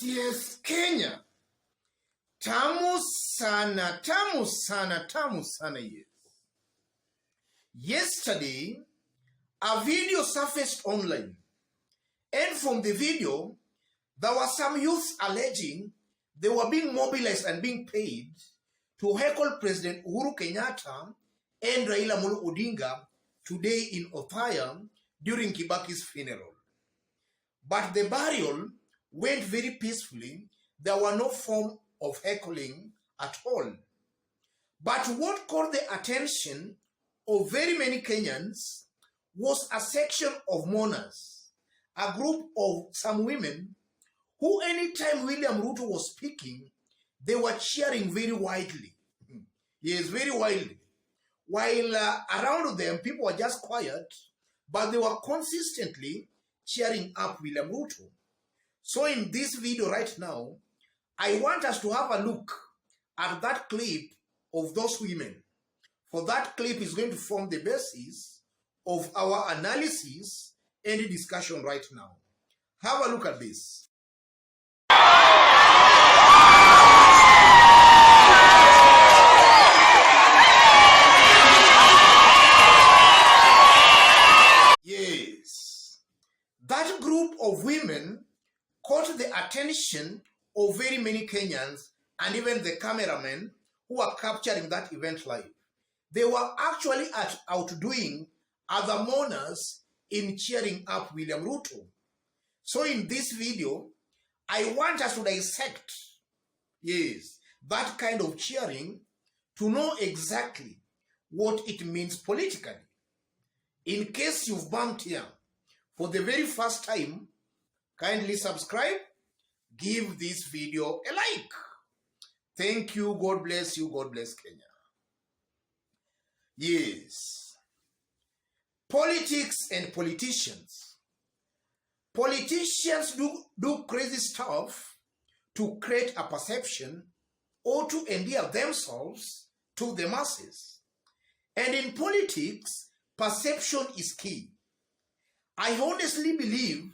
Yes, Kenya. Tamu sana, tamu sana, tamu sana, yes. Yesterday, a video surfaced online. And from the video, there were some youths alleging they were being mobilized and being paid to heckle President Uhuru Kenyatta and Raila Amolo Odinga today in OTHAYA during Kibaki's funeral. But the burial went very peacefully. There were no form of heckling at all. But what caught the attention of very many Kenyans was a section of mourners, a group of some women who anytime William Ruto was speaking, they were cheering very wildly. Yes, very wildly. While around them, people were just quiet, but they were consistently cheering up William Ruto. So in this video right now, I want us to have a look at that clip of those women. For that clip is going to form the basis of our analysis and discussion right now. Have a look at this. Yes, that group of women caught the attention of very many Kenyans and even the cameramen who were capturing that event live. They were actually outdoing other mourners in cheering up William Ruto. So in this video, I want us to dissect, yes, that kind of cheering to know exactly what it means politically. In case you've bumped here for the very first time, kindly subscribe, give this video a like. Thank you, God bless you, God bless Kenya. Yes, politics and politicians. Politicians do crazy stuff to create a perception or to endear themselves to the masses. And in politics, perception is key. I honestly believe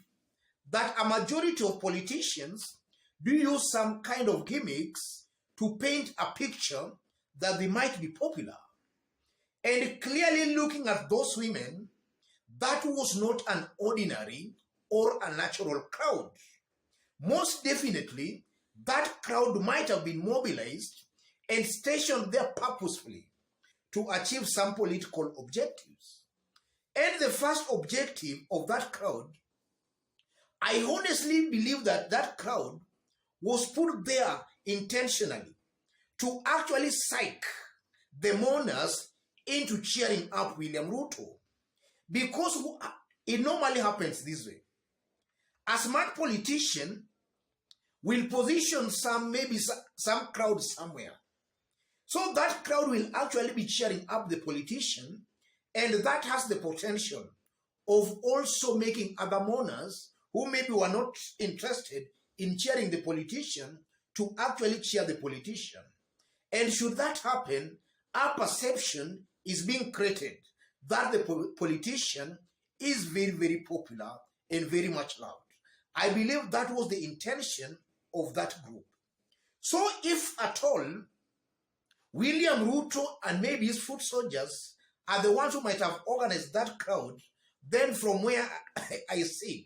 that a majority of politicians do use some kind of gimmicks to paint a picture that they might be popular. And clearly looking at those women, that was not an ordinary or a natural crowd. Most definitely, that crowd might have been mobilized and stationed there purposefully to achieve some political objectives. And the first objective of that crowd, I honestly believe that that crowd was put there intentionally to actually psych the mourners into cheering up William Ruto. Because it normally happens this way. A smart politician will position maybe some crowd somewhere. So that crowd will actually be cheering up the politician, and that has the potential of also making other mourners who maybe were not interested in cheering the politician to actually cheer the politician. And should that happen, our perception is being created that the politician is very, very popular and very much loved. I believe that was the intention of that group. So if at all, William Ruto and maybe his foot soldiers are the ones who might have organized that crowd, then from where I see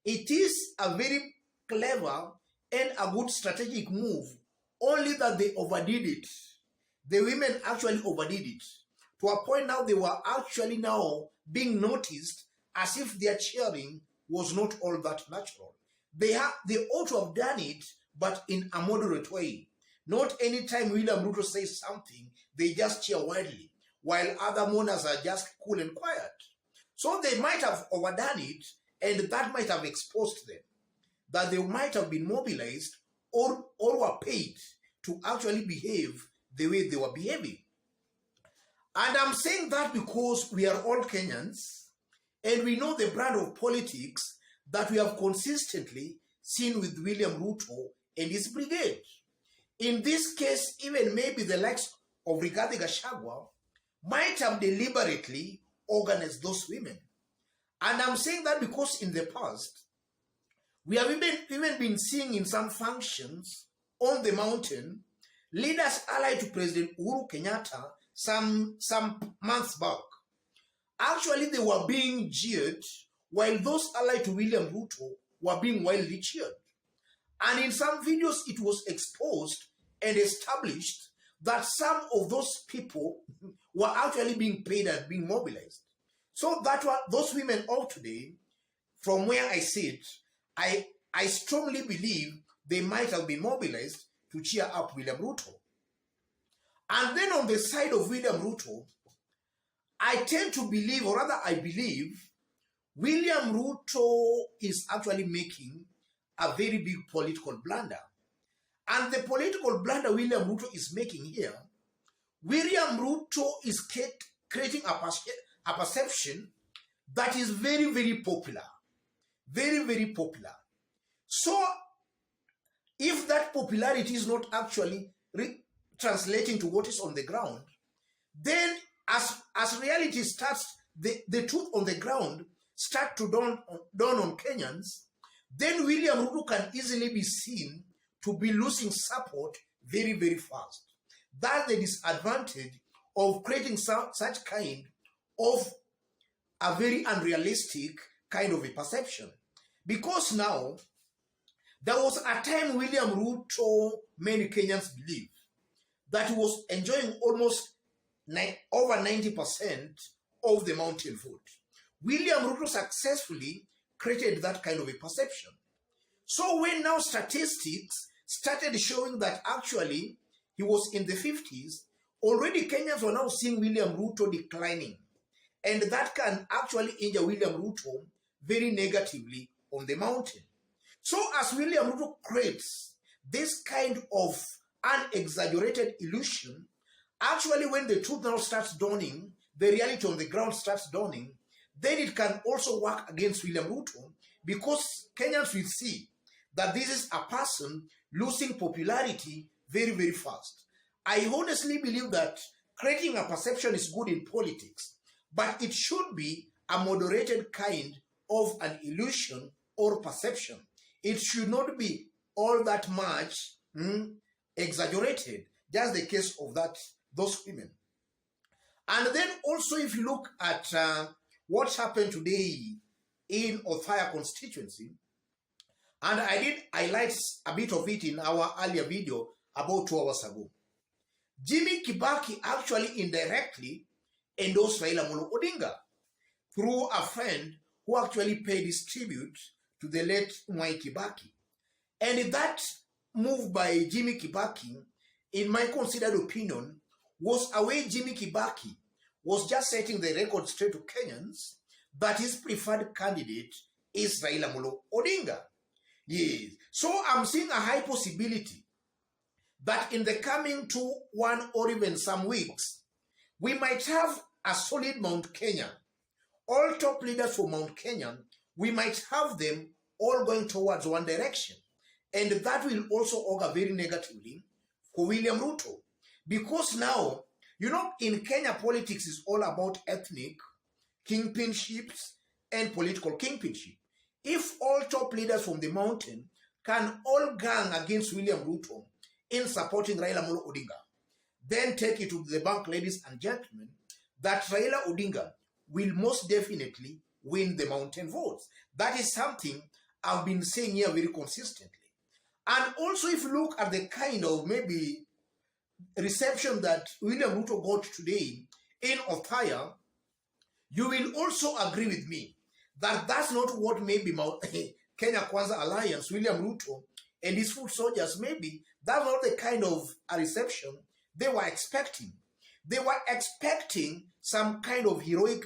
it is a very clever and a good strategic move, only that they overdid it. The women actually overdid it to a point now they were actually now being noticed as if their cheering was not all that natural. They ought to have done it, but in a moderate way. Not anytime William Ruto says something, they just cheer wildly, while other mourners are just cool and quiet. So they might have overdone it, and that might have exposed them, that they might have been mobilized or were paid to actually behave the way they were behaving. And I'm saying that because we are all Kenyans, and we know the brand of politics that we have consistently seen with William Ruto and his brigade. In this case, even maybe the likes of Rigathi Gachagua might have deliberately organized those women. And I'm saying that because in the past, We have even been seeing in some functions on the mountain, leaders allied to President Uhuru Kenyatta some months back. Actually, they were being jeered, while those allied to William Ruto were being wildly cheered. And in some videos, it was exposed and established that some of those people were actually being paid and being mobilized. So that were those women of today, from where I sit, I strongly believe they might have been mobilized to cheer up William Ruto. And then on the side of William Ruto, I tend to believe, or rather I believe, William Ruto is actually making a very big political blunder. And the political blunder William Ruto is making here, William Ruto is creating a perception that is very, very popular. Very, very popular. So, if that popularity is not actually translating to what is on the ground, then as reality starts, the truth on the ground start to dawn on Kenyans, then William Ruto can easily be seen to be losing support very, very fast. That's the disadvantage of creating such kind of a very unrealistic kind of a perception. Because now, there was a time William Ruto, many Kenyans believe, that he was enjoying almost over 90% of the mountain vote. William Ruto successfully created that kind of a perception. So when now statistics started showing that actually he was in the 50s, already Kenyans were now seeing William Ruto declining. And that can actually injure William Ruto very negatively on the mountain. So as William Ruto creates this kind of unexaggerated illusion, actually when the truth now starts dawning, the reality on the ground starts dawning, then it can also work against William Ruto, because Kenyans will see that this is a person losing popularity very, very fast. I honestly believe that creating a perception is good in politics, but it should be a moderated kind of an illusion or perception. It should not be all that much exaggerated, just the case of those women. And then also if you look at what happened today in OTHAYA constituency, and I did highlight a bit of it in our earlier video about 2 hours ago. Jimmy Kibaki actually indirectly endorsed Raila Amolo Odinga through a friend who actually paid his tribute to the late Mwai Kibaki. And that move by Jimmy Kibaki, in my considered opinion, was a way Jimmy Kibaki was just setting the record straight to Kenyans that his preferred candidate is Raila Amolo Odinga. Yes. So I'm seeing a high possibility that in the coming 2, 1 or even some weeks, we might have a solid Mount Kenya. All top leaders for Mount Kenya, we might have them all going towards one direction. And that will also augur very negatively for William Ruto. Because now, you know, in Kenya, politics is all about ethnic kingpinships and political kingpinship. If all top leaders from the mountain can all gang against William Ruto in supporting Raila Amolo Odinga, then take it to the bank, ladies and gentlemen, that Raila Odinga will most definitely win the mountain votes. That is something I've been saying here very consistently. And also if you look at the kind of maybe reception that William Ruto got today in OTHAYA, you will also agree with me that that's not what maybe Kenya Kwanza Alliance, William Ruto, and his foot soldiers, maybe that's not the kind of a reception they were expecting. They were expecting some kind of heroic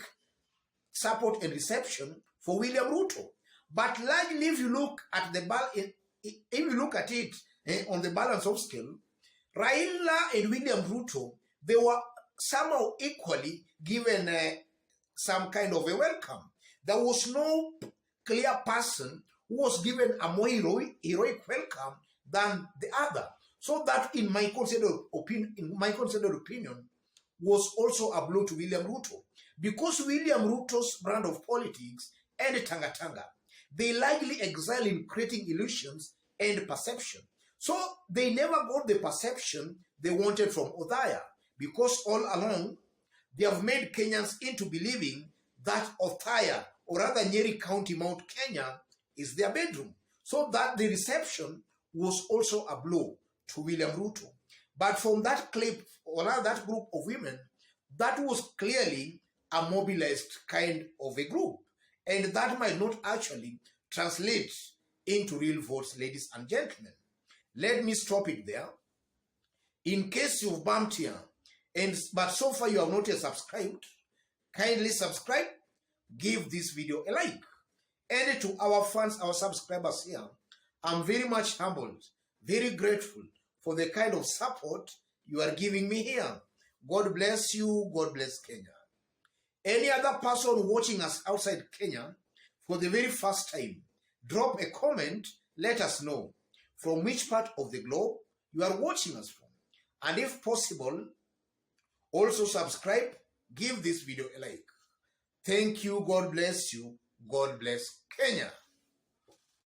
support and reception for William Ruto. But largely, if you look at it on the balance of scale, Raila and William Ruto, they were somehow equally given some kind of a welcome. There was no clear person who was given a more heroic welcome than the other. So that, in my considered opinion, was also a blow to William Ruto. Because William Ruto's brand of politics and Tanga Tanga, they likely excel in creating illusions and perception. So they never got the perception they wanted from OTHAYA, because all along they have made Kenyans into believing that OTHAYA, or rather Nyeri County, Mount Kenya, is their bedroom. So that the reception was also a blow to William Ruto. But from that clip, or rather that group of women, that was clearly a mobilized kind of a group. And that might not actually translate into real votes, ladies and gentlemen. Let me stop it there. In case you've bumped here, but so far you have not yet subscribed, kindly subscribe, give this video a like. And to our fans, our subscribers here, I'm very much humbled, very grateful for the kind of support you are giving me here. God bless you. God bless Kenya. Any other person watching us outside Kenya for the very first time, drop a comment, let us know from which part of the globe you are watching us from. And if possible, also subscribe, give this video a like. Thank you. God bless you. God bless Kenya.